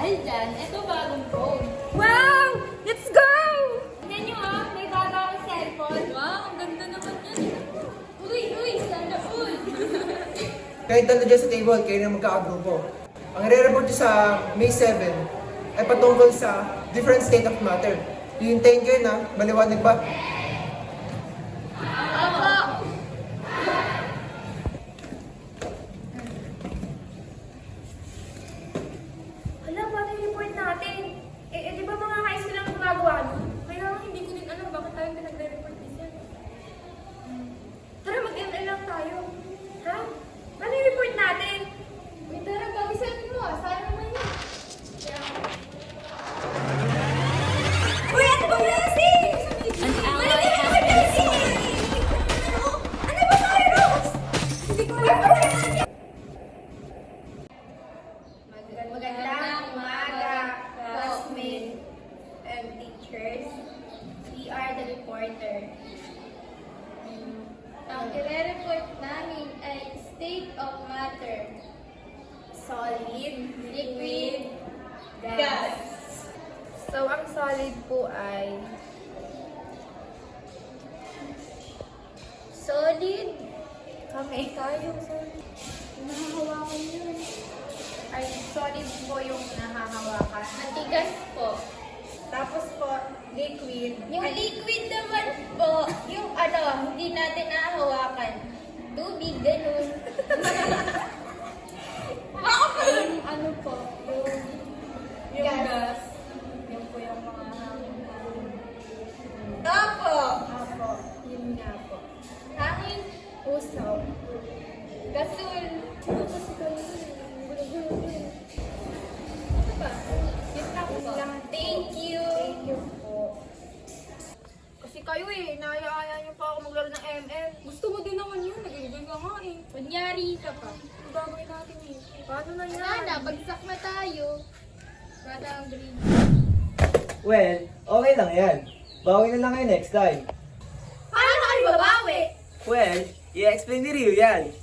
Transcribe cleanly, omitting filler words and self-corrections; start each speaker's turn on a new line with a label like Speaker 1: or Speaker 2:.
Speaker 1: Dahil dyan, ito bagong phone.
Speaker 2: Wow! Let's go!
Speaker 1: Tignan nyo may bago akong cellphone.
Speaker 2: Wow, ang ganda naman yan.
Speaker 1: Uy, sana all.
Speaker 3: Kahit dito dyan sa table, kayo na magkakagrupo. Ang i-report nyo sa May 7 ay patungkol sa different state of matter. Hihintayin kayo na, maliwanag ba?
Speaker 2: Hala, paano yung report natin? Di ba mga high school lang gumagawa nun? Kaya hindi ko din alam bakit tayo pinagre-report this yan. Tara, mag-ML lang tayo. Ha? Paano yung report natin?
Speaker 1: Uy, tara, bagisan mo Sana naman yun.
Speaker 2: Uy, ano ba Blasi?
Speaker 1: An hour
Speaker 2: Ano
Speaker 1: has
Speaker 2: ba Blasi? Ano ba tayo, Rose? Hindi ko alam.
Speaker 4: Magandang umaga, classmates and teachers. We are the reporter.
Speaker 1: Ang i-report namin ay state of matter.
Speaker 4: Solid,
Speaker 1: Liquid,
Speaker 4: gas. So, ang solid po ay solid. Kami.
Speaker 1: Tayo, sorry. Nahahawakan yun.
Speaker 4: Ay, solid po yung nahahawakan.
Speaker 1: Matigas po.
Speaker 4: Tapos po, liquid.
Speaker 1: Yung liquid naman po, yung hindi natin nahahawakan. Tubig, ganun. Yung ano po, yung gas. Yung po yung mga hangin.
Speaker 4: Opo.
Speaker 1: Apo, yun nga po. Hangin, usaw. Gasol. Ano kasi ganun? Ano ba? Yun lang po. Thank you.
Speaker 4: Thank you po. Kasi kayo inaaya-aya niyo pa ako maglaro ng ML.
Speaker 2: Gusto mo din naman yun. Nag-enjoy ka nga eh.
Speaker 1: Kunyari ka pa.
Speaker 2: Ang gagawin natin eh.
Speaker 4: Paano na yan?
Speaker 1: Sana, bagsak na tayo. Para ang grade.
Speaker 5: Well, okay lang yan. Bawi na lang kayo next time.
Speaker 4: Paano kayo babawi?
Speaker 5: Well, i-explain ni Rio yan.